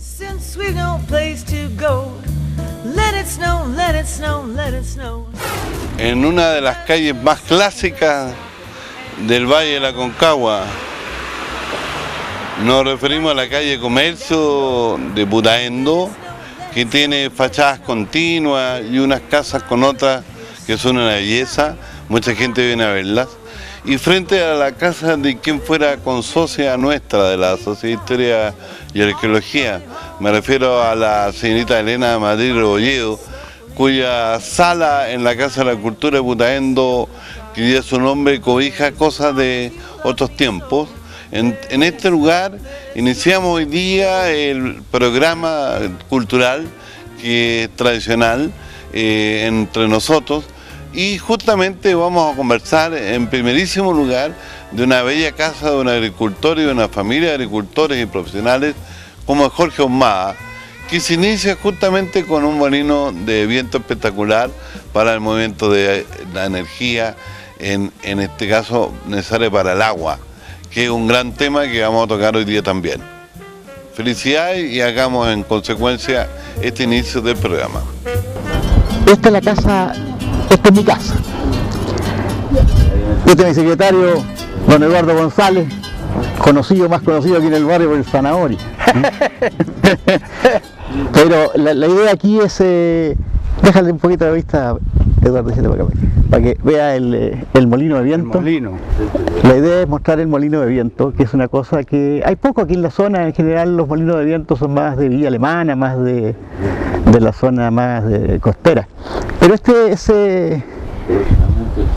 Since we've no place to go, let it snow, let it snow, let it snow. En una de las calles más clásicas del Valle de la Aconcagua, nos referimos a la calle Comercio de Putaendo, que tiene fachadas continuas y unas casas con otras que son una belleza, mucha gente viene a verlas. Y frente a la casa de quien fuera consocia nuestra de la Sociedad de Historia y Arqueología, me refiero a la señorita Elena Madrid Rebolledo, cuya sala en la Casa de la Cultura de Putaendo, que lleva su nombre, cobija cosas de otros tiempos. En este lugar iniciamos hoy día el programa cultural que es tradicional entre nosotros, y justamente vamos a conversar en primerísimo lugar de una bella casa de un agricultor y de una familia de agricultores y profesionales como Jorge Ahumada, que se inicia justamente con un molino de viento espectacular para el movimiento de la energía, en este caso necesaria para el agua, que es un gran tema que vamos a tocar hoy día también. Felicidades y hagamos en consecuencia este inicio del programa. Esta es la casa, esta es mi casa. Este es mi secretario, don Eduardo González, más conocido aquí en el barrio por el Zanahoria. Pero la idea aquí es, déjale un poquito de vista, Eduardo, para que vea el molino de viento. La idea es mostrar el molino de viento, que es una cosa que hay poco aquí en la zona. En general los molinos de viento son más de Villa Alemana, más de la zona más costera. Pero este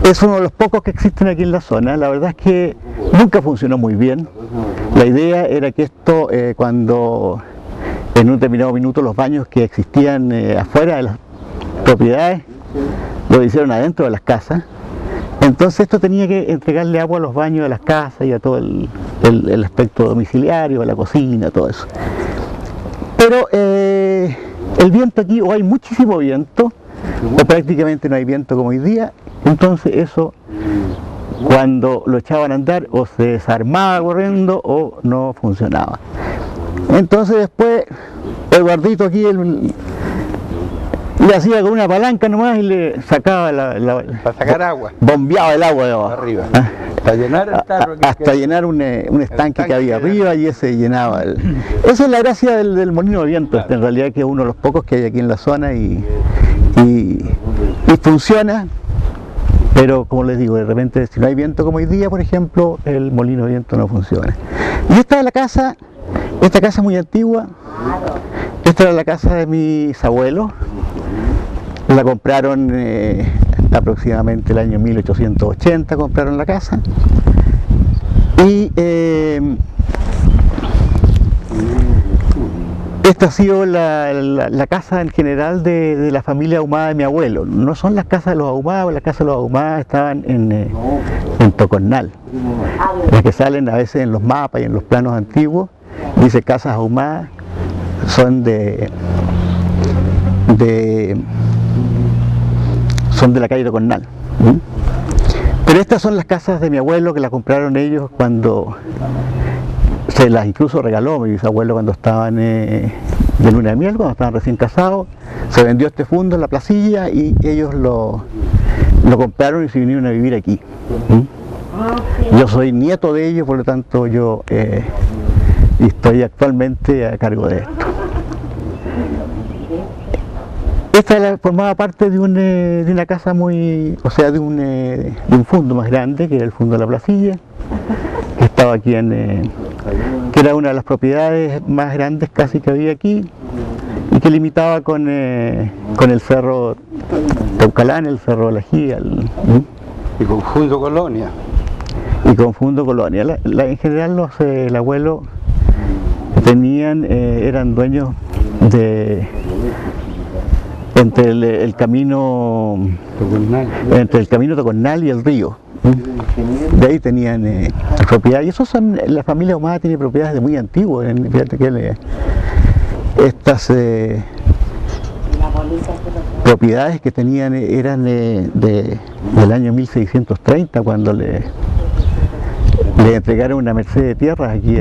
es uno de los pocos que existen aquí en la zona. La verdad es que nunca funcionó muy bien. La idea era que esto, cuando en un determinado minuto los baños que existían afuera de las propiedades, lo hicieron adentro de las casas. Entonces esto tenía que entregarle agua a los baños de las casas y a todo el aspecto domiciliario, a la cocina, todo eso. Pero el viento aquí, o hay muchísimo viento, o prácticamente no hay viento como hoy día. Entonces eso, cuando lo echaban a andar, o se desarmaba corriendo o no funcionaba. Entonces después Eduardito aquí le hacía con una palanca nomás y le sacaba para sacar agua, bombeaba el agua de abajo arriba, para llenar el tarro hasta llenar un estanque que había arriba, y ese llenaba esa es la gracia del molino de viento. Claro. En realidad, que es uno de los pocos que hay aquí en la zona y funciona. Pero como les digo, de repente si no hay viento como hoy día, por ejemplo, el molino de viento no funciona. Y esta es la casa, esta casa muy antigua. Esta era la casa de mis abuelos. La compraron aproximadamente el año 1880, compraron la casa. Y esta ha sido la casa en general de la familia Ahumada de mi abuelo. No son las casas de los Ahumada, las casas de los Ahumada estaban en Tocornal. Las que salen a veces en los mapas y en los planos antiguos, dice casas Ahumada, son de la calle Tocornal. Pero estas son las casas de mi abuelo, que las compraron ellos cuando se las incluso regaló mi bisabuelo cuando estaban de luna de miel, cuando estaban recién casados. Se vendió este fundo en la placilla y ellos lo compraron y se vinieron a vivir aquí. Yo soy nieto de ellos, por lo tanto yo estoy actualmente a cargo de esto. Esta formaba parte de una casa muy, o sea, de un fondo más grande, que era el fondo de la placilla, que estaba aquí que era una de las propiedades más grandes casi que había aquí, y que limitaba con el cerro Teucalán, el cerro de la Gía. Y con Fundo Colonia. Y con Fundo Colonia. En general el abuelo eran dueños entre el camino Tocornal y el río. De ahí tenían propiedades, y eso son, la familia Ahumada tiene propiedades de muy antiguas. Fíjate que estas propiedades que tenían eran del año 1630, cuando le entregaron una merced de tierras aquí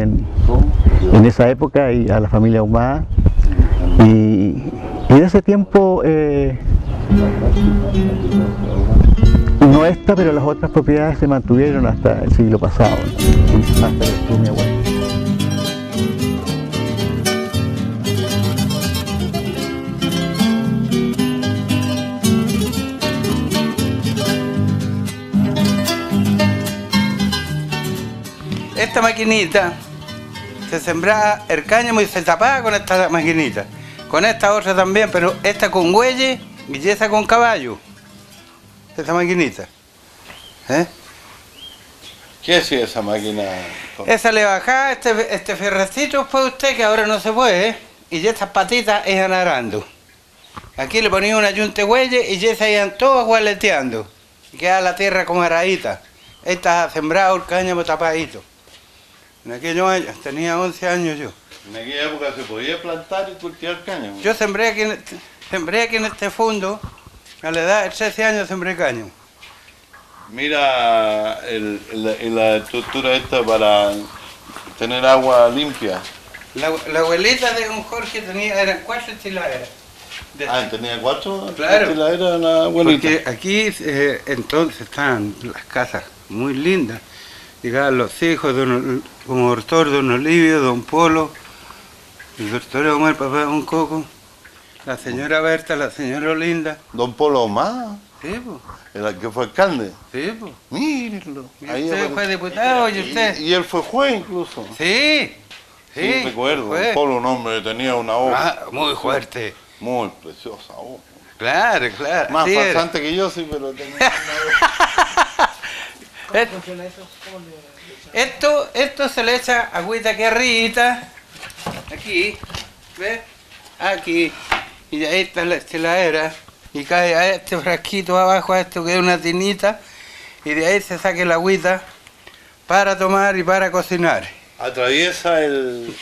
en esa época y a la familia Ahumada. Y en ese tiempo, no esta, pero las otras propiedades se mantuvieron hasta el siglo pasado, ¿no? Hasta que estuvo mi abuelo. Esta maquinita se sembraba el cáñamo y se tapaba con esta maquinita. Con esta otra también, pero esta con bueyes y esa con caballo. Esta maquinita. ¿Eh? ¿Qué hacía esa máquina? Esa le bajaba este ferrecito fue usted que ahora no se puede, ¿eh? Y estas patitas iban arando. Aquí le ponía una yunta de bueyes y esas iban todas gualeteando. Y quedaba la tierra como aradita. Esta sembrado el cáñamo tapadito. En aquellos años, tenía 11 años yo. En aquella época se podía plantar y cultivar cáñamo. Yo sembré aquí en este fondo, a la edad de 13 años sembré cáñamo. Mira la estructura esta para tener agua limpia. La abuelita de don Jorge eran 4 estiladeras. Tenía 4 Claro. estiladeras la abuelita. Porque aquí entonces estaban las casas muy lindas. Llegaban los hijos, como doctor Don Olivio, Don Polo, el doctor Omar, el papá de Don Coco, la señora Berta, la señora Olinda. Don Polo Omar, Sí, pues. el que fue alcalde. Sí, pues. Mírenlo. Y usted fue diputado y usted. Y él fue juez incluso. Sí, Sí, recuerdo. fue. Don Polo, un hombre que tenía una obra Muy fuerte. muy preciosa. Obra. Claro, claro. Más sí era. pasante que yo, sí, pero tenía una obra. Esto se le echa agüita aquí arribita, aquí, ¿ves? Aquí, y ahí está la estiladera, y cae a este frasquito abajo, a esto que es una tinita, y de ahí se saca el agüita para tomar y para cocinar. Atraviesa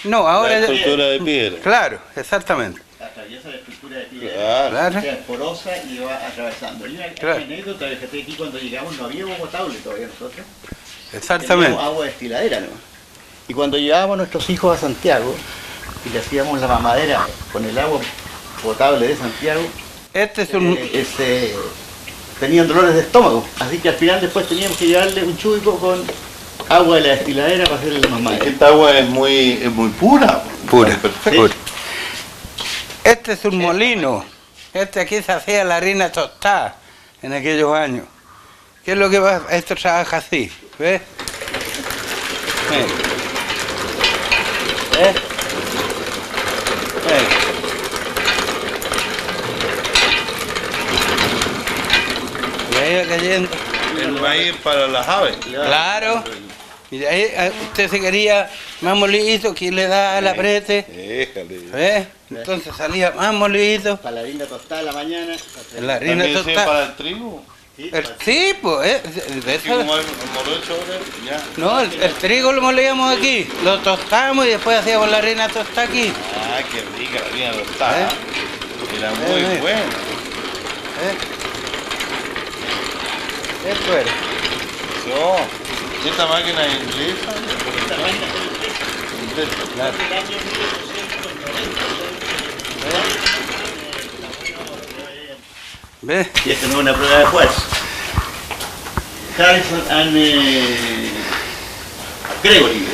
No, ahora la estructura de piedra. Claro, exactamente. Atraviesa la estructura de piedra. Claro. Claro. O sea, es porosa y va atravesando. Y una Claro. anécdota, fíjate, aquí cuando llegamos no había agua potable todavía nosotros. Exactamente. Teníamos agua destiladera, ¿no? Y cuando llevábamos a nuestros hijos a Santiago y le hacíamos la mamadera con el agua potable de Santiago, Este es un... tenían dolores de estómago. Así que al final después teníamos que llevarle un chubico con agua de la destiladera para hacerle la mamadera. Esta agua es muy pura. Pura, Perfecto. pura. Este es un molino. Aquí se hacía la harina tostada en aquellos años. ¿Qué es lo que pasa? Esto trabaja así, ¿ves? ¿Ves? Y ahí va cayendo. El maíz para las aves. Claro. Y de ahí usted se quería más molidito, que le da el aprete. Déjale. ¿Ves? Entonces salía más molidito. Para la harina tostada en la mañana. La harina ¿También sirve tostada. para el trigo? Sí, Sí, pues, de Así eso- como el morocho ahora, ya. No, el trigo lo molíamos aquí, lo tostamos y después hacíamos la harina tostada aquí. Ah, qué rica la harina tostada. Era muy buena. Esto era. Yo, esta máquina es inglesa. Inglesa. Claro. ¿Ves? Y esto no es una prueba de fuerza. Harrison and Gregory.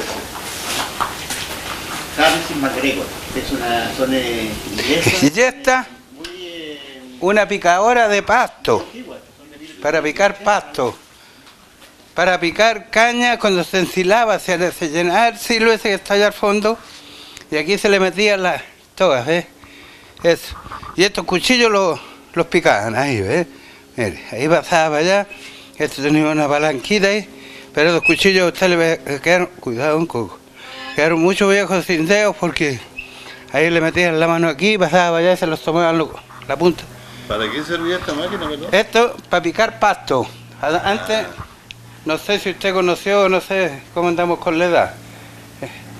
Harrison McGregor. Son inglesas. Y ya está Muy una picadora de pasto, antiguas. Son de mil- para picar pasto. Para picar caña cuando se ensilaba, se llenaba el silo ese que está allá al fondo, y aquí se le metían las togas, ¿ves? Eso. Y estos cuchillos los picaban ahí, ¿ves? Mire, ahí pasaba para allá, esto tenía una palanquita ahí, pero los cuchillos a usted le quedaron, cuidado un coco, quedaron muchos viejos sin dedos porque ahí le metían la mano aquí, pasaba para allá y se los tomaban la punta. ¿Para qué servía esta máquina, perdón? Esto para picar pasto. Antes, no sé si usted conoció, no sé cómo andamos con la edad.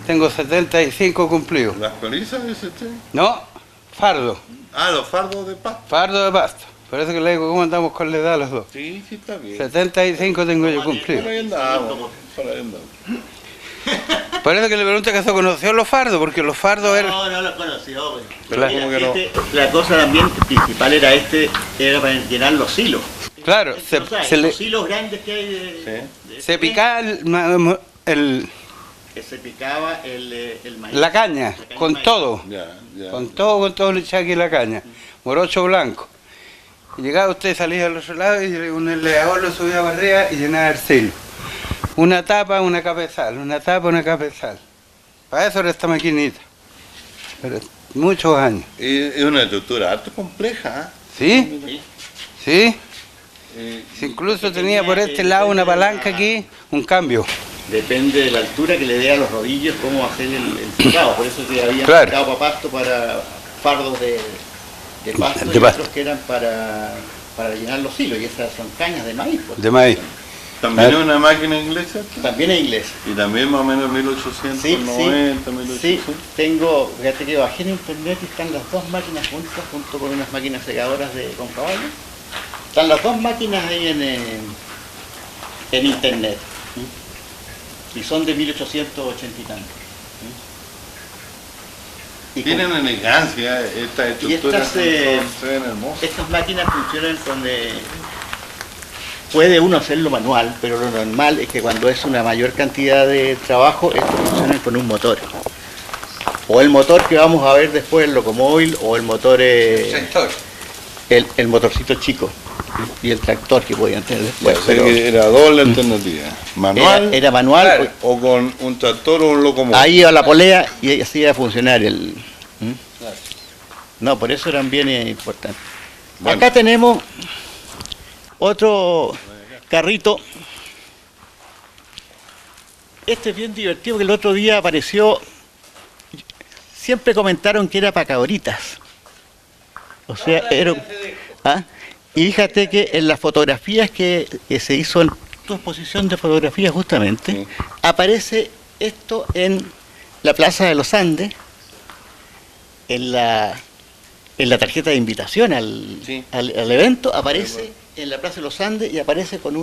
Tengo 75 cumplidos. ¿Las colizas, dice usted? No, fardo. Ah, los fardos de pasto. Fardo de pasto. Por eso que le digo cómo andamos con la edad los dos. Sí, sí está bien. 75 tengo yo Por cumplido. ahí andamos, por ahí andamos. Por eso que le pregunto que se conoció los fardos, porque los fardos eran... No lo conoció. Pues. Pero Mira, ¿cómo que no? la cosa también principal era era para llenar los hilos. Claro, O sea, los hilos grandes que hay de se picaba que se picaba el maíz. la caña, con maíz. todo. Ya. Con todo le echaba aquí la caña. Morocho blanco. Y llegaba usted, salía al otro lado y un leador lo subía para arriba y llenaba el silo. Una tapa, una cabezal, una tapa, una cabezal. Para eso era esta maquinita. Pero muchos años. Es una estructura harto compleja. ¿Sí? Sí. ¿Sí? ¿Eh? Si incluso tenía por este lado una palanca aquí, un cambio. Depende de la altura que le dé a los rodillos cómo hacer el secado. Por eso que había Claro. secado para pasto para fardos de pasto De y pasto. otros que eran para llenar los hilos. Y esas son cañas de maíz. Pues. De maíz. También es una máquina inglesa. También es inglés. Y también más o menos 1890, 1800. Sí, tengo, fíjate que bajé en internet y están las dos máquinas juntas, junto con unas máquinas secadoras con caballos. Están las dos máquinas ahí en internet. Y son de 1880 y tanto. Y Tienen elegancia estas estructuras. estas, se ven hermosas. estas máquinas funcionan con... puede uno hacerlo manual, pero lo normal es que cuando es una mayor cantidad de trabajo, estos funcionan con un motor. O el motor que vamos a ver después, el locomóvil, o el motor... Sector. el motorcito chico y el tractor que podían tener después. O sea pero que era doble alternativa. Manual era manual, Claro. o con un tractor o un locomóvil. ahí iba la polea y así iba a funcionar el... No, por eso eran bien importantes. Bueno. Acá tenemos otro carrito. Este es bien divertido que el otro día apareció. Siempre comentaron que era para cabritas. O sea, era... ¿Ah? Y fíjate que en las fotografías que se hizo en tu exposición de fotografías justamente, Sí. aparece esto en la Plaza de los Andes, en la tarjeta de invitación Sí. al evento, aparece en la Plaza de los Andes y aparece con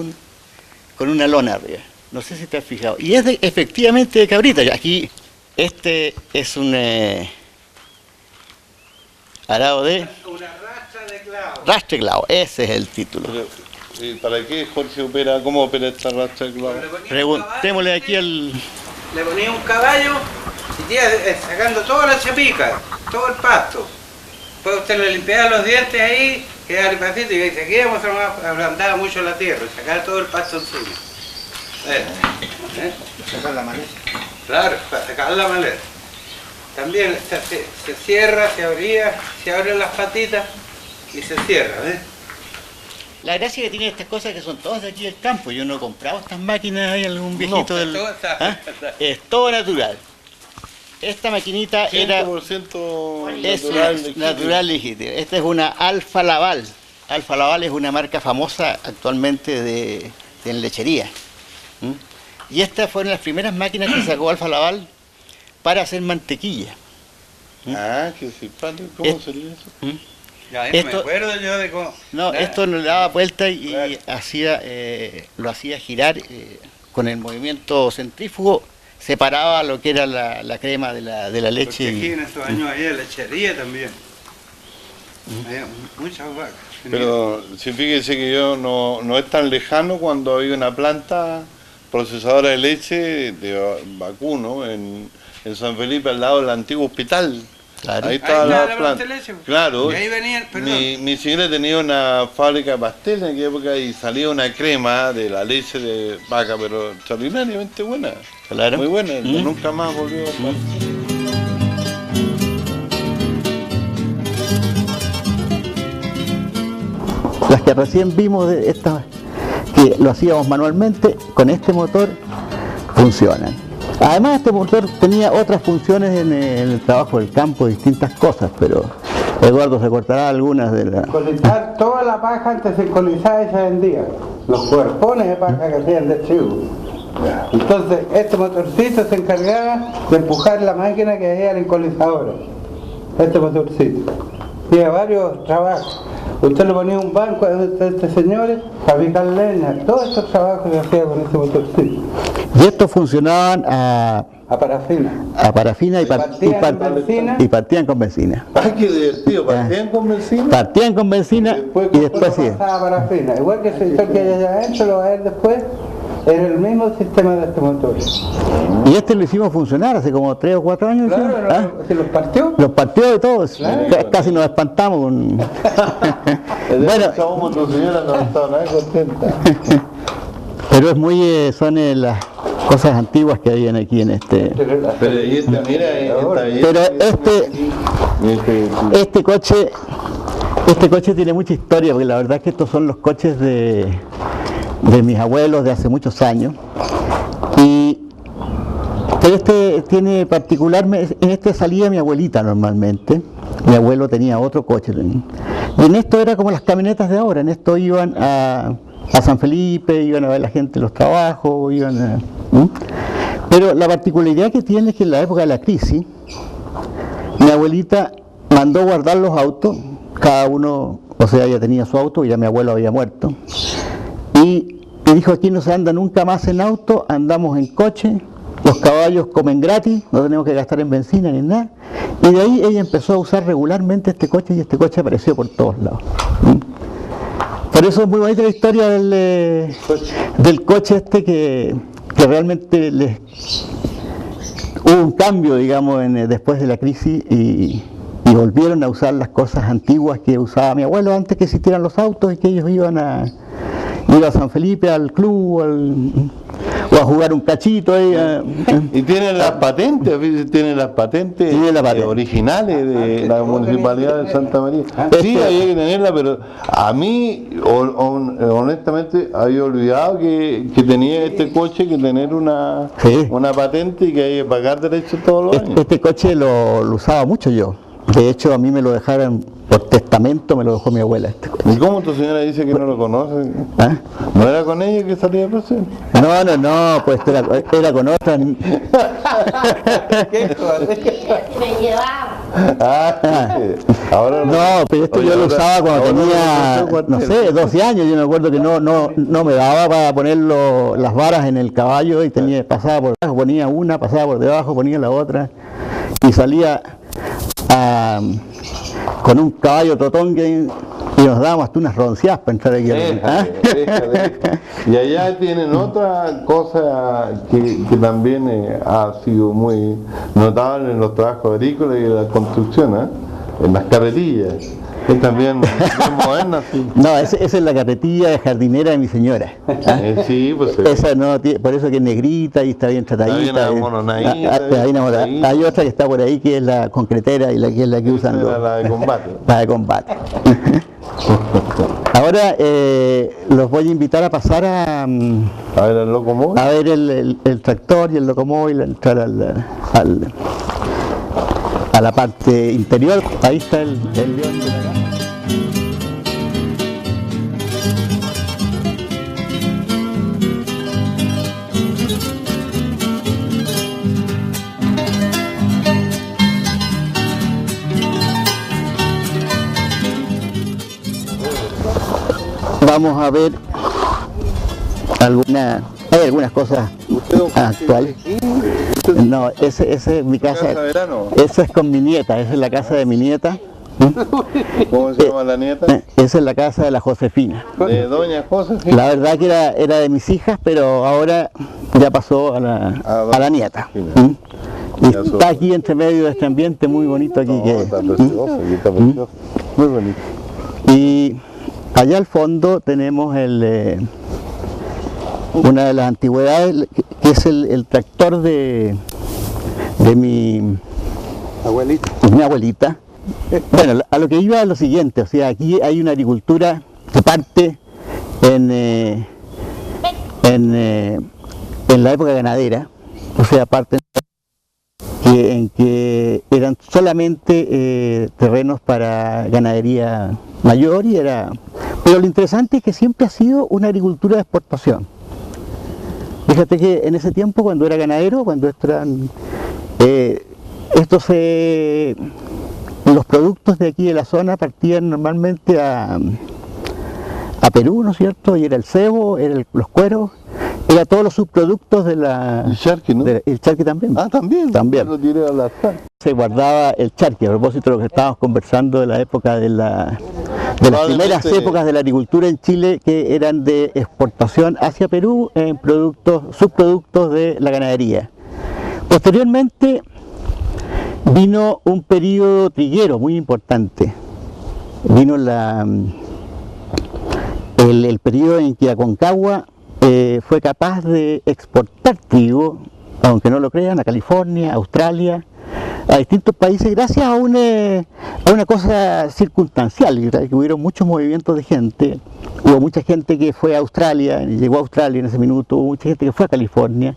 una lona arriba. No sé si te has fijado. Y es efectivamente de cabrita. Aquí este es un arado de Una rastra de clavo. rastre clavo. Ese es el título. Pero, ¿para qué Jorge opera? ¿Cómo opera esta rastra de clavo? Preguntémosle aquí al... Le ponía un caballo y iba sacando toda la chapica, todo el pasto. Después usted le limpiaba los dientes ahí, quedaba limpacito y aquí vamos a ablandaba mucho la tierra, sacaba todo el pasto encima. Sacar la maleza. Claro, para sacar la maleza. También se cierra, se abría, se abren las patitas y se cierra, ¿ves? La gracia que tiene estas cosas que son todas de aquí del campo. Yo no he comprado estas máquinas, hay algún viejito del... todo está- ¿Ah? Es todo natural. Esta maquinita era 100% es natural. legítimo. natural legítima. Esta es una Alfa Laval. Alfa Laval es una marca famosa actualmente de lechería. ¿Mm? Y estas fueron las primeras máquinas que sacó Alfa Laval para hacer mantequilla. Ah, qué simpático. ¿Cómo Es- sería eso? ¿Mm? Ya, no me Esto- acuerdo yo de cómo... No, Nada. esto le daba vuelta y Claro. lo hacía girar con el movimiento centrífugo, separaba lo que era la crema de la Porque leche. aquí en estos años había lechería también. Había muchas vacas. Pero si fíjese que yo no es tan lejano cuando había una planta procesadora de leche de vacuno en San Felipe al lado del antiguo hospital. Claro. Ahí estaba Ahí la estaba la planta. planta de leche. Claro. Y ahí venían, perdón. Mi señora tenía una fábrica de pasteles en aquella época y salía una crema de la leche de vaca, pero extraordinariamente buena. Claro. Muy buena. Mm. Nunca más volvió a Las que recién vimos de estas, que lo hacíamos manualmente, con este motor funcionan. Además, este motor tenía otras funciones en el trabajo del campo, distintas cosas, pero Eduardo recortará algunas de las... Colisar toda la paja antes se colisaba y se vendía. Los cuerpones de paja que hacían de trigo. Entonces, este motorcito se encargaba de empujar la máquina que hacía la encolizadora. Este motorcito. Tiene varios trabajos. Usted le ponía un banco a estos señores para picar leña, todos estos trabajos que hacía con ese motorcito. Y estos funcionaban a parafina. y partían con benzina. ¡Ay, qué divertido! ¿Partían con benzina? Partían con benzina y después sí. Pasaba a parafina. Igual que el sector que hay allá adentro, lo va a ver después, era el mismo sistema de este motor. Y este lo hicimos funcionar hace como 3 o 4 años. Claro, ¿se los partió? Los partió de todos. Casi nos espantamos. Bueno, tu señora no estaba nada contenta. Pero es muy, son las cosas antiguas que habían aquí en este. Pero y esta, mira, Pero este coche tiene mucha historia, porque la verdad es que estos son los coches de mis abuelos de hace muchos años. Pero este tiene particularmente, en este salía mi abuelita normalmente. Mi abuelo tenía otro coche. Y en esto era como las camionetas de ahora. En esto iban a San Felipe, iban a ver a la gente los trabajos, Pero la particularidad que tiene es que en la época de la crisis, mi abuelita mandó guardar los autos, cada uno, o sea, ella tenía su auto y ya mi abuelo había muerto. Y dijo, aquí no se anda nunca más en auto, andamos en coche, los caballos comen gratis, no tenemos que gastar en benzina ni en nada. Y de ahí ella empezó a usar regularmente este coche y este coche apareció por todos lados. Por eso es muy bonita la historia del coche este que realmente hubo un cambio, digamos, después de la crisis y volvieron a usar las cosas antiguas que usaba mi abuelo antes que existieran los autos y que ellos iban a San Felipe al club o a jugar un cachito ahí. Y tienen las patentes, originales de la Municipalidad de Santa María. Sí, había que tenerla, pero a mí, honestamente, había olvidado que tenía este coche que tener una patente y que hay que pagar derechos todos los años. Este coche lo usaba mucho yo. De hecho, a mí me lo dejaron por testamento, me lo dejó mi abuela. Este coche. ¿Y cómo tu señora dice que no lo conoce? ¿Ah? ¿No era con ella que salía a paseo? No, pues era con otra. Me llevaba. Ahora no, pero esto yo lo usaba cuando tenía, no sé, 12 años. Yo me acuerdo que no me daba para poner las varas en el caballo y pasaba por debajo, ponía una, pasaba por debajo, ponía la otra y salía con un caballo totón y nos dábamos hasta unas ronciadas para entrar aquí. Y allá tienen otra cosa que también ha sido muy notable en los trabajos agrícolas y en la construcción, en las carretillas. Es también moderna, sí. No, esa es la carretilla de jardinera de mi señora. Sí, pues esa no, por eso que es negrita y está bien tratadita. Hay otra que está por ahí que es la concretera y que es la que usan la de combate. La de combate. Ahora los voy a invitar a pasar a ver el locomóvil. A ver el tractor y el locomóvil, entrar a la parte interior. Ahí está el león de la casa. Vamos a ver hay algunas cosas actuales. No, esa es mi casa. Esa es con mi nieta, esa es la casa de mi nieta. ¿Cómo se llama la nieta? Esa es la casa de la Josefina. De doña Josefina. La verdad que era de mis hijas, pero ahora ya pasó a la nieta. Y está aquí entre medio de este ambiente muy bonito aquí. Está precioso, aquí está precioso. Muy bonito. Y allá al fondo tenemos una de las antigüedades, que es el tractor de mi abuelita. Bueno, a lo que iba es lo siguiente, o sea, aquí hay una agricultura que parte en la época ganadera, o sea, parte en que eran solamente terrenos para ganadería mayor pero lo interesante es que siempre ha sido una agricultura de exportación. Fíjate que en ese tiempo, cuando era ganadero, cuando esto se los productos de aquí de la zona partían normalmente a Perú, ¿no es cierto? Y era el cebo, los cueros, era todos los subproductos de la... El charqui, ¿no? El charqui también. Ah, también. También. Lo tiré al azar. Se guardaba el charqui, a propósito de lo que estábamos conversando de la época de las primeras épocas de la agricultura en Chile, que eran de exportación hacia Perú en subproductos de la ganadería. Posteriormente vino un periodo triguero muy importante. Vino el periodo en que Aconcagua fue capaz de exportar trigo, aunque no lo crean, a California, a Australia, a distintos países, gracias a una cosa circunstancial, que hubieron muchos movimientos de gente. Hubo mucha gente que fue a Australia, llegó a Australia en ese minuto, hubo mucha gente que fue a California,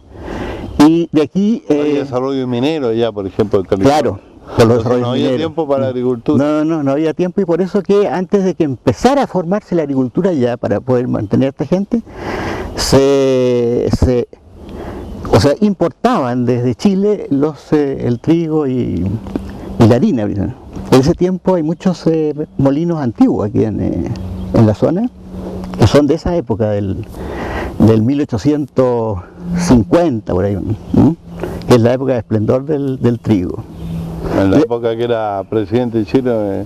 y de aquí... Hay desarrollo minero ya, por ejemplo, en California. Claro, por los desarrollos no había mineros. tiempo para la agricultura. No había tiempo, y por eso que antes de que empezara a formarse la agricultura ya, para poder mantener a esta gente, importaban desde Chile el trigo y la harina. En ese tiempo hay muchos molinos antiguos aquí en la zona, que son de esa época, del 1850, por ahí, que es la época de esplendor del trigo. En la época que era presidente de Chile,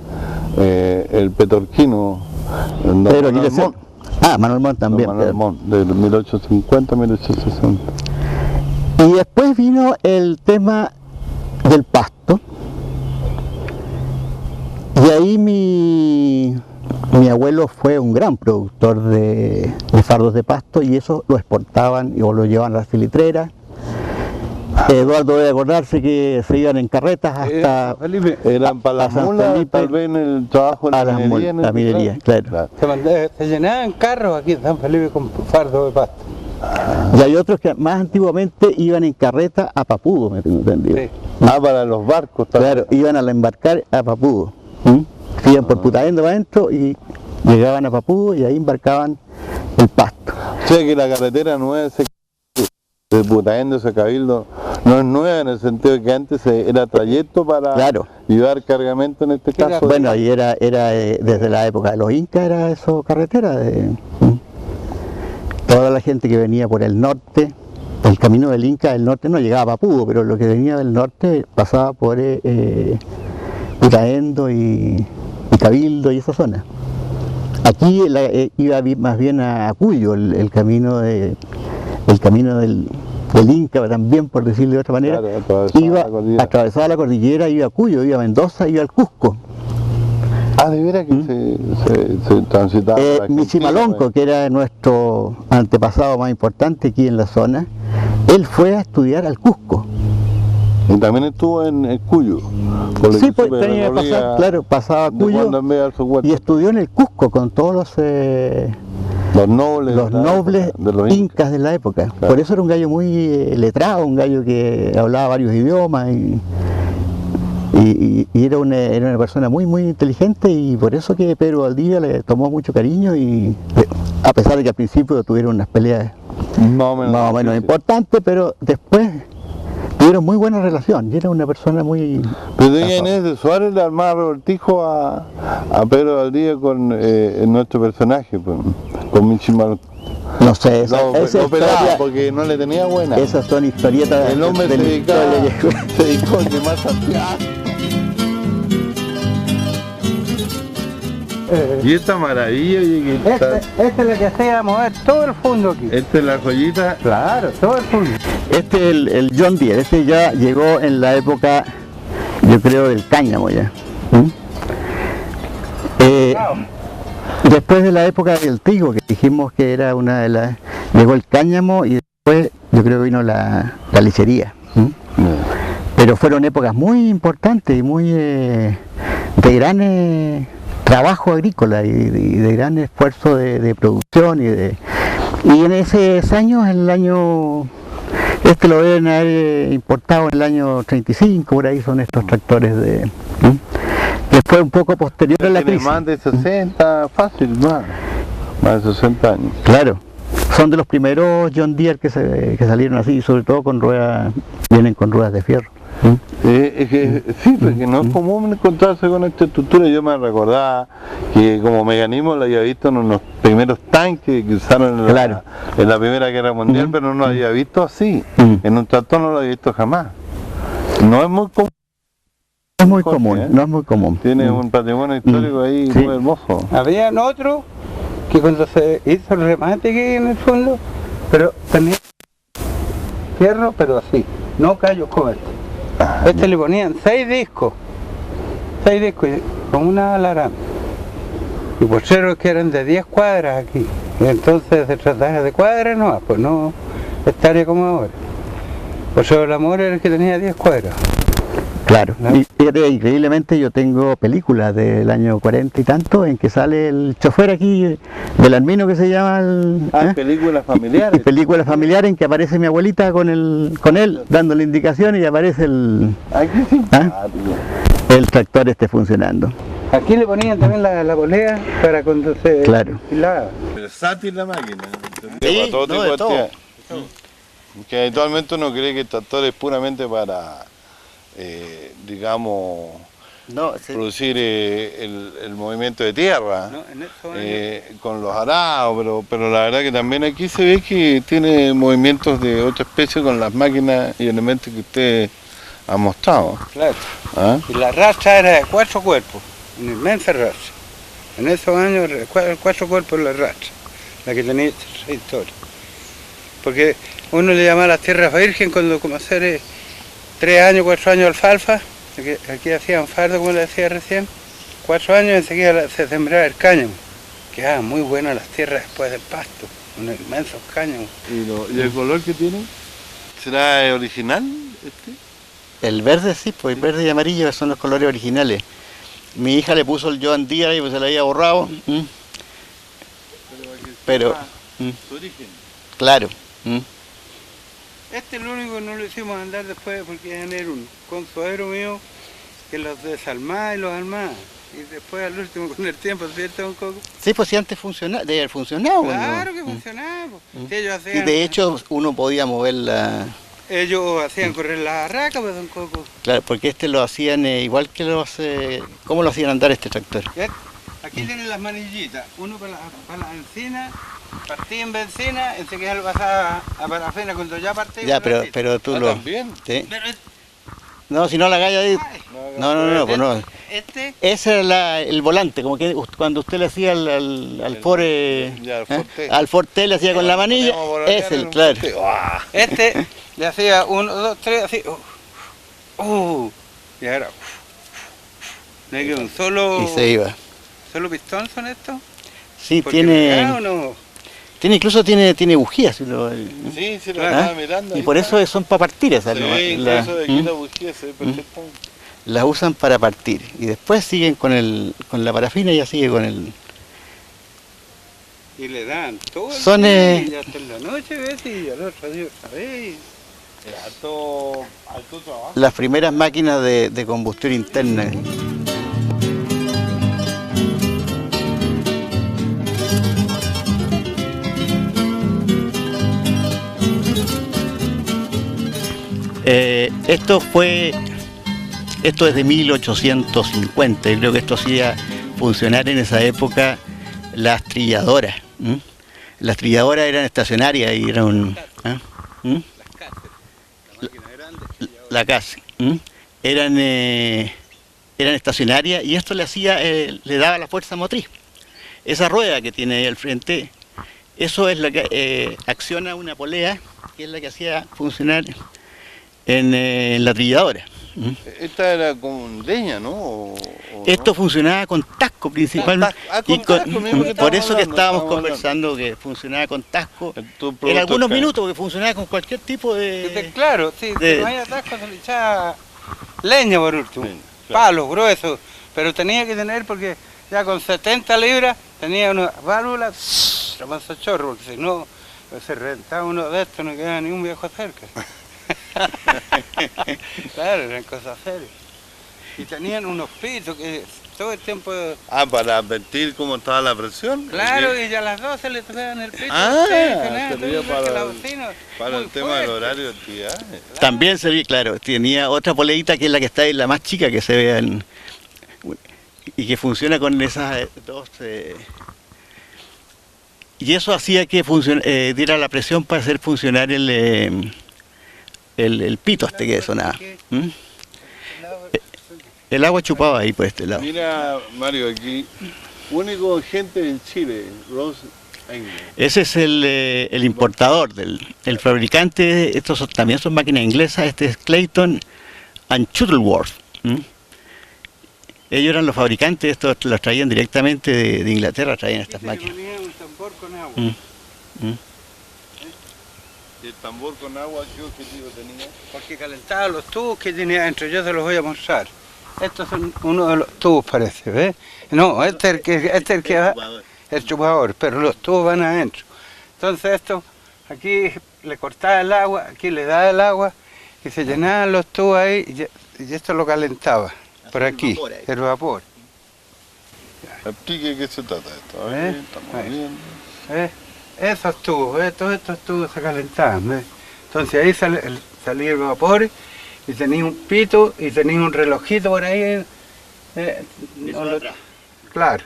el petorquino, Pedro Aguirre Cerda. Manuel Montt también. Manuel Montt, del 1850 a 1860. Y después vino el tema del pasto, y ahí mi abuelo fue un gran productor de fardos de pasto, y eso lo exportaban o lo llevaban a las filitreras. Eduardo debe acordarse que se iban en carretas hasta... Felipe, eran para las mulas, tal vez en el trabajo de la minería, claro. Se llenaban carros aquí en San Felipe con fardo de pasto. Y hay otros que más antiguamente iban en carreta a Papudo, me tengo entendido. Sí. para los barcos también. Claro, iban a embarcar a Papudo. Iban por Putaendo para adentro y llegaban a Papudo y ahí embarcaban el pasto. O sea que la carretera nueva de Putaendo a Cabildo no es nueva en el sentido de que antes era trayecto para llevar cargamento, en este caso. Bueno, y era desde la época de los incas, era eso carretera. Toda la gente que venía por el norte, el camino del Inca del norte no llegaba a Papudo, pero lo que venía del norte pasaba por Putaendo y Cabildo y esa zona. Aquí iba más bien a Cuyo, el camino del Inca también, por decirlo de otra manera. Claro, atravesaba la cordillera, iba a Cuyo, iba a Mendoza, iba al Cusco. Ah, de veras que se transitaba. Michimalonco, que era nuestro antepasado más importante aquí en la zona, él fue a estudiar al Cusco. Y también estuvo en Cuyo. Sí, pues tenía que pasar, claro, pasaba a Cuyo y estudió en el Cusco con todos los nobles de los incas de la época. Claro. Por eso era un gallo muy letrado, un gallo que hablaba varios idiomas y era una persona muy muy inteligente, y por eso que Pedro Valdivia le tomó mucho cariño, y a pesar de que al principio tuvieron unas peleas más o menos importantes, pero después tuvieron muy buena relación y era una persona muy... Pero doña Inés de Suárez le armaba revoltijo a Pedro Valdivia con nuestro personaje, con Michimalonco. No sé, esa pelaba porque no le tenía buena. Esas son historietas. El hombre se dedicó a quemar Santiago. Y esta maravilla, esta es la que hacía mover todo el fondo aquí. Esta es la joyita. Claro, todo el fondo. Este es el John Deere, este ya llegó en la época, yo creo, del cáñamo ya. Después de la época del trigo, que dijimos que era una de las... Llegó el cáñamo y después yo creo que vino la lechería. Pero fueron épocas muy importantes y muy de gran trabajo agrícola y de gran esfuerzo de producción y en esos años, en el año... Este lo deben haber importado en el año 35, por ahí son estos tractores que fue un poco posterior a la crisis. Más de 60, fácil, más de 60 años. Claro, son de los primeros John Deere que salieron así, sobre todo con ruedas, vienen con ruedas de fierro. Sí, porque no es común encontrarse con esta estructura. Yo me recordaba que como mecanismo lo había visto en unos primeros tanques que usaron en la Primera Guerra Mundial, pero no lo había visto así. En un tractor no lo había visto jamás. No es muy común. No es muy común, no es muy común. Tiene un patrimonio histórico ahí muy hermoso. Habían otro que cuando se hizo el remate aquí en el fondo, pero tenía fierro, pero así, no callos como este. Le ponían 6 discos con una alarama. Y pocheros que eran de 10 cuadras aquí. Y entonces se trataba de cuadras no, pues no estaría como ahora. Pochero del Amor era el que tenía 10 cuadras. Claro, y increíblemente yo tengo películas del año 40 y tanto en que sale el chofer aquí del Armino que se llama películas familiares. Y películas familiares en que aparece mi abuelita con él dándole indicaciones y aparece el tractor funcionando. Aquí le ponían también la polea para cuando se filaba. Versátil la máquina. Sí, de todo. Que habitualmente uno cree que el tractor es puramente para digamos, producir el movimiento de tierra con los arados, pero la verdad que también aquí se ve que tiene movimientos de otra especie con las máquinas y elementos que usted ha mostrado. Claro. Y la racha era de 4 cuerpos, una inmensa racha. En esos años 4 cuerpos la racha, la que tenía esa historia. Porque uno le llamaba las tierras virgen cuando como hacer 3 años, 4 años alfalfa, aquí hacían fardo como le decía recién, 4 años enseguida se sembraba el cáñamo, quedaban muy buenas las tierras después del pasto, unos inmensos cáñamos. ¿Y el color que tiene? ¿Será original este? El verde sí, pues el verde y amarillo son los colores originales. Mi hija le puso el Joan Deere y pues se le había borrado. Pero su origen. Claro. Este es el único que no lo hicimos andar después porque era un consuegro mío que los desalmaba y los armaba. Y después al último con el tiempo, ¿cierto, don Coco? Sí, pues si antes funcionaba, debe haber funcionado. Claro que funcionaba. Sí, ellos hacían, y de hecho uno podía moverla. Ellos hacían correr la barraca, pues, don Coco. Claro, porque lo hacían igual que ¿cómo lo hacían andar este tractor? Aquí tienen las manillitas, uno para la encina, partí en benzina, enseguida lo pasaba a parafina cuando ya partí. Ya, pero tú lo... ¿También? ¿Sí? Pero No, si no la galla ahí... No, pues no. Ese era el volante, como que cuando usted le hacía al Ford... al Ford T le hacía con la manilla, es el, claro. Este le hacía 1, 2, 3, así... y ahora... No hay que un solo... Y se iba. ¿Solo pistón son estos? Sí, tiene incluso tiene bujías. Sí, lo ¿Ah? estaba mirando. Y por eso son para partir esas. Sí, incluso de aquí la bujía se ve perfectamente. Las usan para partir y después siguen con la parafina y ya sigue con el... Y le dan todo el Son, día, y hasta en la noche, ¿ves? Y al otro día, ¿sabes? Alto trabajo. Las primeras máquinas de combustión interna. Esto es de 1850, y creo que esto hacía funcionar en esa época las trilladoras. Las trilladoras eran estacionarias y eran la casa. Eran estacionarias y esto le daba la fuerza motriz. Esa rueda que tiene ahí al frente, eso es la que acciona una polea, que es la que hacía funcionar en la trilladora. Esta era con leña, ¿no? Esto funcionaba con tasco principalmente. Por eso que estábamos conversando que funcionaba con tasco en algunos minutos, porque funcionaba con cualquier tipo de... Claro, sí, no había tasco, se le echaba leña por último, palos gruesos, pero tenía que tener, porque ya con 70 libras tenía una válvula, manso chorro, porque si no, se rentaba uno de estos, no quedaba ni un viejo cerca. Claro, eran cosas serias. Y tenían unos pitos que todo el tiempo... Ah, para advertir cómo estaba la presión. Claro, ¿ok? y a las 12 le tocaban el pito. Ah, sí, servía para muy el tema del fuerte. horario de actividades. También se ve, claro, tenía otra poleita que es la que está ahí, la más chica que se ve y que funciona con esas dos... y eso hacía que diera la presión para hacer funcionar el pito este que sonaba. ¿Mm? El agua chupaba ahí por este lado. Mira, Mario, aquí, único gente en Chile, Rose Engel. Ese es el importador, el fabricante, también son máquinas inglesas, este es Clayton and Shuttleworth. ¿Mm? Ellos eran los fabricantes, estos los traían directamente de Inglaterra, traían estas Aquí se le máquinas. ponía un tambor con agua. Mm. ¿Y el tambor con agua qué objetivo tenía? Porque calentaba los tubos que tenía adentro, yo se los voy a mostrar. Estos son uno de los tubos, parece, ¿ves? No, este es el que va, el chupador, pero los tubos van adentro. Entonces esto, aquí le cortaba el agua, aquí le daba el agua, y se llenaban los tubos ahí, y esto lo calentaba, por aquí, el vapor. Explique qué se trata esto. A ¿Eh? ver, estamos Ahí. viendo. ¿Ves? Esos tubos, ¿ves? Todos estos tubos se calentaban, ¿ves? Entonces ahí salía el vapor, y tenía un pito, y tenía un relojito por ahí. No lo- Claro.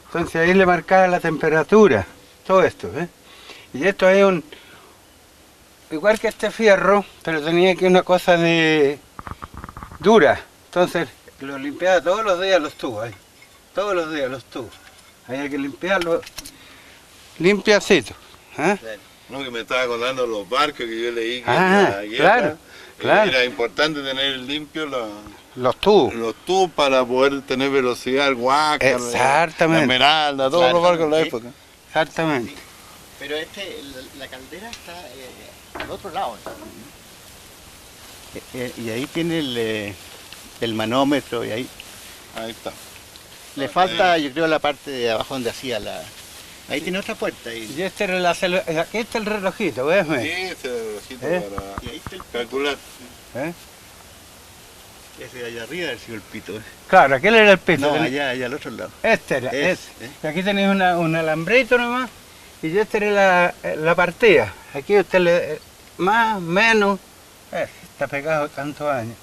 Entonces ahí le marcaba la temperatura, todo esto, ¿ves? Y esto es igual que este fierro, pero tenía que una cosa de dura. Entonces lo limpiaba todos los días los tubos ahí. Todos los días los tubos. Ahí hay que limpiarlo limpiacito. ¿Ah? No, que me estaba acordando de los barcos que yo leí que Ah, en la guerra, claro. era importante tener limpio Los tubos. los tubos para poder tener velocidad, el Huáscar, Exactamente. la Esmeralda, todos Claro, los barcos de la sí. época. Exactamente. Pero la caldera está al otro lado. Y ahí tiene el manómetro y ahí Ahí está. le falta, yo creo, la parte de abajo donde hacía la... Ahí tiene otra puerta. Y Y este aquí está el relojito, ¿ves? Sí, ese relojito ¿Eh? para ahí está el calcular. ¿Eh? ese de allá arriba, el sido el pito. Claro, aquel era el pito. No, allá al otro lado. Este era, Ese, este. Y aquí tenéis un alambrito nomás, y esta era la partida. Aquí usted le... más, menos, está pegado tantos años.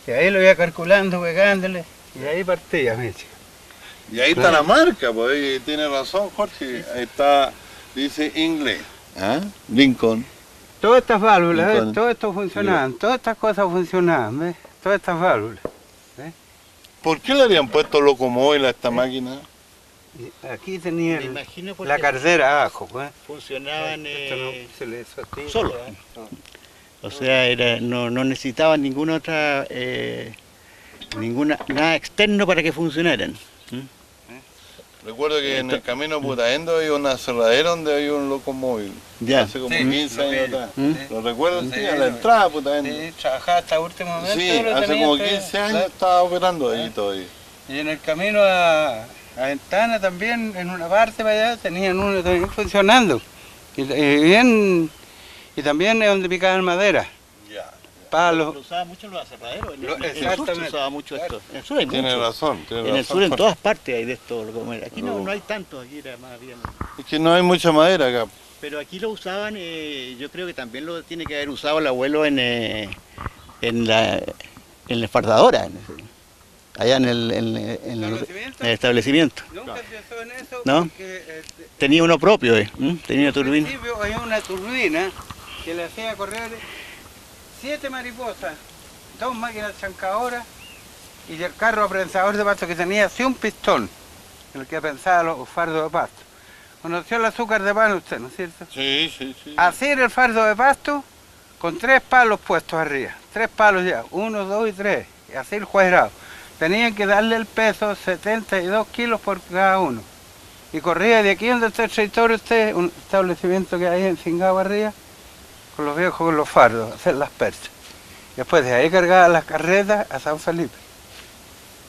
Y ahí lo iba calculando, pegándole, y ahí partía, mire. Y ahí está la marca, pues ahí tiene razón Jorge, ahí está, dice inglés, ¿ah? Lincoln. Todas estas válvulas, ¿ves? Lincoln. Todo esto funcionaban, todas estas cosas funcionaban, ¿ves? Todas estas válvulas. ¿Por qué le habían puesto locomóvil a esta máquina? Y aquí tenía Me imagino porque la cardera abajo, pues. funcionaban Esto no se le sostiene, solo. ¿verdad? O sea, no necesitaban ninguna otra, nada externo para que funcionaran. Recuerdo que en el camino a Putaendo había un aserradero donde había un locomóvil. Ya. Hace como Sí, 15 años atrás. ¿Mm? ¿Lo recuerdan? Sí, Sí, a la entrada a Putaendo. Sí, trabajaba hasta último momento. Sí, lo hace tenía como hasta- 15 años claro. estaba operando ahí todavía. Y en el camino a Ventana también, en una parte para allá, tenían uno también funcionando. Y también es donde picaban madera, Ya. Lo palos. usaban mucho los aserraderos. En el sur se Exactamente. usaba mucho esto. En el sur hay Tiene mucho. razón, tiene En el razón, sur en Jorge. todas partes hay de esto. Aquí No. no hay tanto, aquí era más bien. Es que no hay mucha madera acá. Pero aquí lo usaban, yo creo que también lo tiene que haber usado el abuelo en la fardadora, allá en el establecimiento. Nunca se usó en eso ¿No? porque Tenía uno propio, tenía una al turbina. principio había una turbina que le hacía correr 7 mariposas, 2 máquinas chancadoras y el carro prensador de pasto que tenía así un pistón, en el que prensaba los fardos de pasto. ¿Conoció el azúcar de pan usted, no es cierto? Sí, sí, sí. Así era el fardo de pasto con 3 palos puestos arriba. 3 palos ya, 1, 2 y 3. Y así el cuadrado. Tenían que darle el peso 72 kilos por cada uno. Y corría de aquí donde está el trayectorio usted, un establecimiento que hay en Singapur arriba, con los viejos con los fardos, hacer las persas. Y después de ahí cargaba las carretas a San Felipe.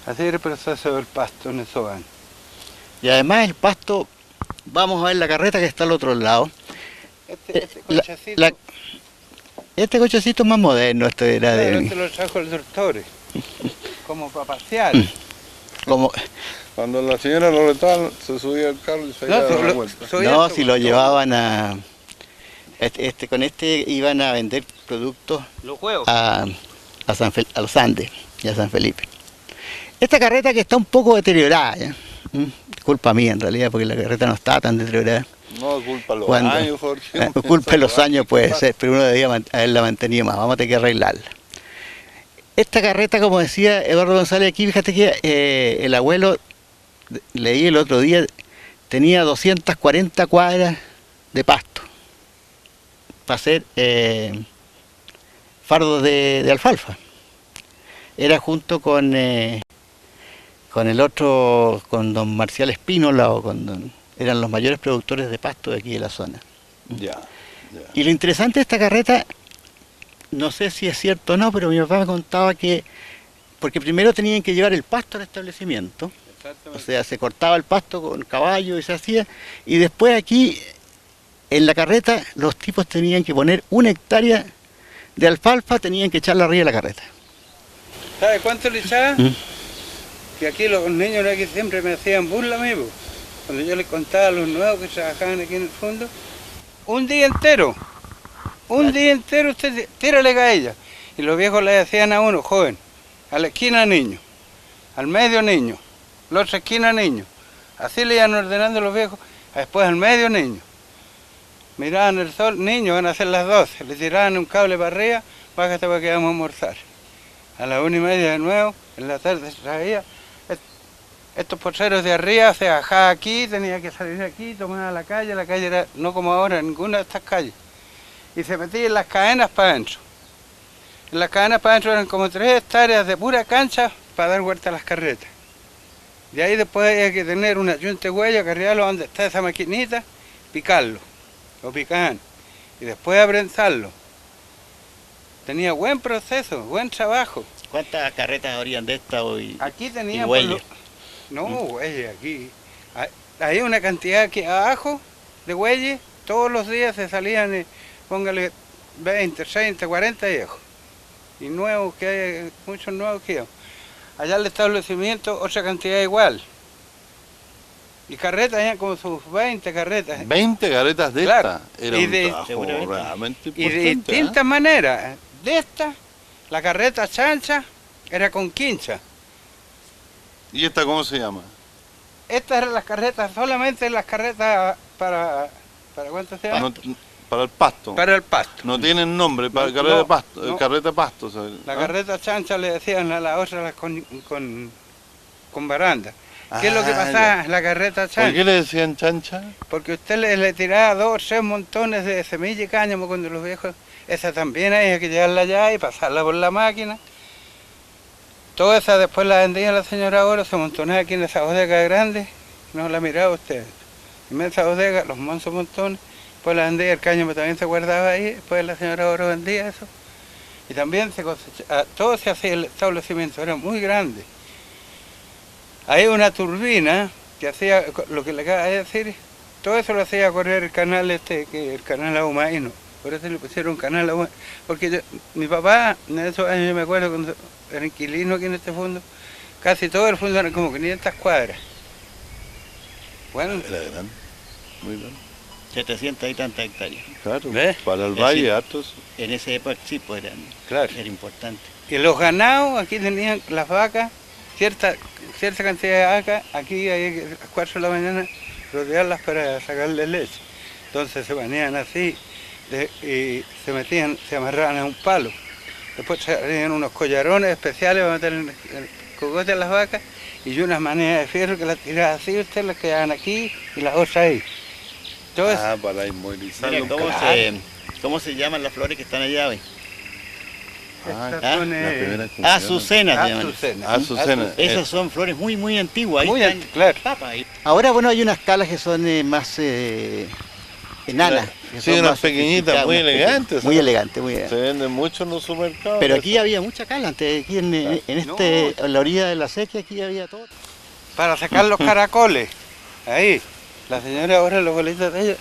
Así era el proceso del pasto en esos años. Y además el pasto, vamos a ver la carreta que está al otro lado. Este la- cochecito, la- Este cochecito es más moderno, este era claro, de... este lo trajo el doctor. como para pasear. Como, Cuando la señora lo retaba, se subía al carro y se iba a dar la vuelta. no, si lo llevaban a... con este iban a vender productos Los huevos. a los Andes y a San Felipe. Esta carreta que está un poco deteriorada, ¿ya? Culpa mía en realidad, porque la carreta no estaba tan deteriorada. No, culpa de los Cuando- años, Jorge. Culpa de los años puede ser, pero uno debía haberla mantenido más, vamos a tener que arreglarla. Esta carreta, como decía Eduardo González aquí, fíjate que el abuelo, leí el otro día, tenía 240 cuadras de pasto para hacer fardos de alfalfa. Era junto con el otro, con don Marcial Espínola, eran los mayores productores de pasto de aquí de la zona. Ya. Y lo interesante de esta carreta, no sé si es cierto o no, pero mi papá me contaba que, porque primero tenían que llevar el pasto al establecimiento, o sea, se cortaba el pasto con caballo y se hacía, y después aquí, en la carreta, los tipos tenían que poner 1 hectárea de alfalfa, tenían que echarla arriba de la carreta. ¿Sabe cuánto le echaba? ¿Mm? Que aquí los niños de aquí siempre me hacían burla a mí, po. Cuando yo les contaba a los nuevos que trabajaban aquí en el fondo, un día entero usted tírale caella. Y los viejos le decían a uno, joven, a la esquina niño, al medio niño, la otra esquina niño. Así le iban ordenando los viejos, después al medio niño. Miraban el sol, niño, van a ser las 12, le tiraban un cable para arriba, bájate para que vamos a almorzar. A las 1:30 de nuevo, en la tarde se traía. Estos potreros de arriba se bajaba aquí, tenía que salir aquí, tomaba la calle era no como ahora, ninguna de estas calles. Y se metía en las cadenas para adentro. En las cadenas para adentro eran como 3 hectáreas de pura cancha para dar vuelta a las carretas. De ahí después había que tener una yunta de huella, cargarlo donde está esa maquinita, picarlo, lo picaban. Y después abrenzarlo. Tenía buen proceso, buen trabajo. ¿Cuántas carretas habrían de esta hoy? Aquí tenían... Y bueyes. No, bueyes aquí. Hay una cantidad aquí abajo de bueyes, todos los días se salían, póngale 20, 30, 40 viejos. Y nuevos que hay, muchos nuevos que hay. Allá el establecimiento, otra cantidad igual. Y carretas, eran como sus 20 carretas. 20 caretas de Claro. esta. Era Y un de- trabajo seguramente. realmente Y importante. de distintas maneras. De esta, la carreta chancha era con quincha. ¿Y esta cómo se llama? Estas eran las carretas, solamente las carretas ¿para cuánto se llama? No- para el pasto. Para el pasto. No tienen nombre, para No, carreta de no, pasto. no. Carreta de pasto. ¿sabes? La ¿Ah? carreta chancha le decían a la otra con baranda. ¿Qué es lo que Ah, pasaba en la carreta ¿Por chancha? qué le decían chancha? Porque usted le tiraba 2 o 3 montones de semilla y cáñamo cuando los viejos... Esa también hay que llevarla allá y pasarla por la máquina. Toda esa después la vendía la señora Oro, se amontonaba aquí en esa bodega grande. No la miraba usted. Inmensa bodega, los mansos montones. Después la vendía, el cáñamo también se guardaba ahí. Después la señora Oro vendía eso. Y también se cosechaba, todo se hacía el establecimiento, era muy grande. Hay una turbina que hacía, lo que le acaba de decir, todo eso lo hacía correr el canal el canal Ahumaíno. Por eso le pusieron canal Ahumaíno. Porque mi papá, en esos años yo me acuerdo cuando era inquilino aquí en este fondo, casi todo el fondo eran como 500 cuadras. Bueno, Era grande. Muy grande. 700 y tantas hectáreas. Claro. ¿Ves? Para el Es valle, decir, hartos. En esa época sí, pues claro. era importante. Y los ganados, aquí tenían las vacas, cierta cantidad de vacas, aquí hay que, a las 4 de la mañana rodearlas para sacarle leche. Entonces se bañaban así y se amarraban a un palo. Después traían unos collarones especiales para meter el cogote a las vacas y unas maneras de fierro que las tiraba así, usted las quedaban aquí y las otras ahí. Entonces, Para inmovilizarlo. Mira, un ¿cómo se llaman las flores que están allá hoy? estas ah, son, la primera cumpleaños. Azucenas se llaman. azucenas. Azucena. Esas son flores muy, muy antiguas. Ahí Muy están claro. papas ahí. Ahora, bueno, hay unas calas que son más enanas. que Sí, son unas más pequeñitas, sofisticadas, muy unas pequeñas. elegantes, Muy ¿no? elegantes, muy Se elegantes. venden mucho en los supermercados. Pero aquí había mucha cala antes, aquí en la orilla de la sequía, aquí había todo. Para sacar los caracoles. Ahí. La señora ahora los bolitos de ellos.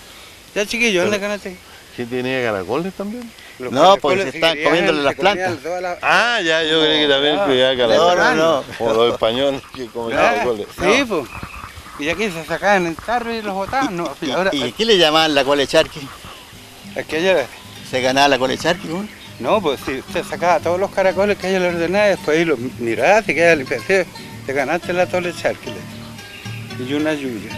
Ya chiquillos, ¿dónde ganaste? ¿Qué tenía caracoles también? Los No, porque colecoles se se están criaban, comiéndole las se comían plantas. toda la- Ah, ya, yo creí que también cuidaba no, caracoles. no. Como los españoles que comen Ah, caracoles. sí, pues. Y aquí se sacaban el tarro y los botaban. No, ahora, ¿Y qué le llamaban la cola de charqui? aquella, ¿Se ganaba la cola de charqui? ¿No? no, pues si usted sacaba todos los caracoles que ella le ordenaba, después ahí los miraba, te quedaba limpieza, te ganaste la tole charqui. Y una lluvia.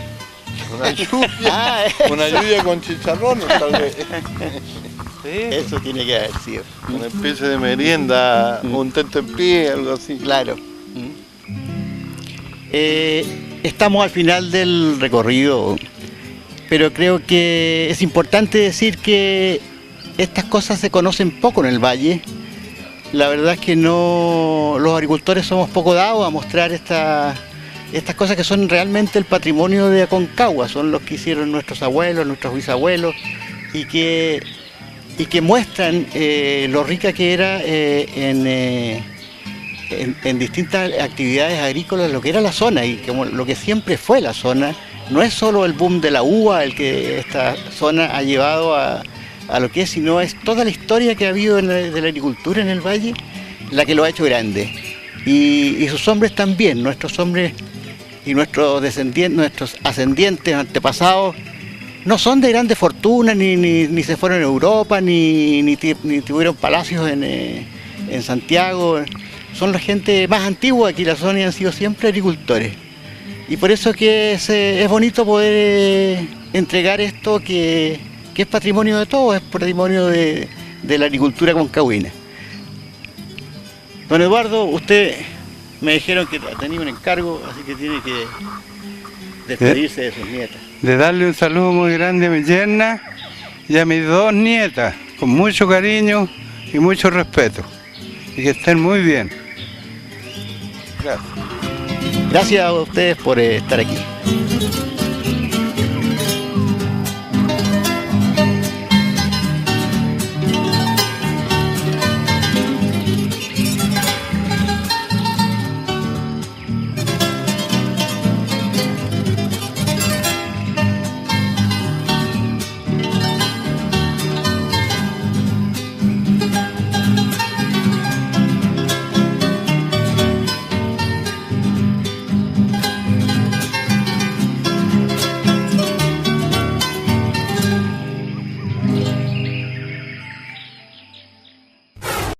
Una lluvia. Ah, Una lluvia con chicharrones, tal vez. Sí. eso tiene que haber sido. Una especie de merienda, un tentempié, algo así. Claro. Estamos al final del recorrido, pero creo que es importante decir que estas cosas se conocen poco en el valle. La verdad es que no, los agricultores somos poco dados a mostrar estas cosas que son realmente el patrimonio de Aconcagua, son los que hicieron nuestros abuelos, nuestros bisabuelos, y que muestran lo rica que era en distintas actividades agrícolas lo que era la zona y como lo que siempre fue la zona. No es solo el boom de la uva el que esta zona ha llevado a lo que es, sino es toda la historia que ha habido de la agricultura en el valle la que lo ha hecho grande. Y sus hombres también, nuestros hombres y nuestros descendientes, nuestros ascendientes, antepasados, no son de grandes fortunas, ni se fueron a Europa, ni tuvieron palacios en Santiago. Son la gente más antigua aquí en la zona y han sido siempre agricultores. Y por eso que es bonito poder entregar esto que es patrimonio de todos, es patrimonio de la agricultura concagüina. Don Eduardo, usted me dijeron que tenía un encargo, así que tiene que despedirse de sus nietas. De darle un saludo muy grande a mi yerna y a mis dos nietas, con mucho cariño y mucho respeto. Y que estén muy bien. Gracias. Gracias a ustedes por estar aquí.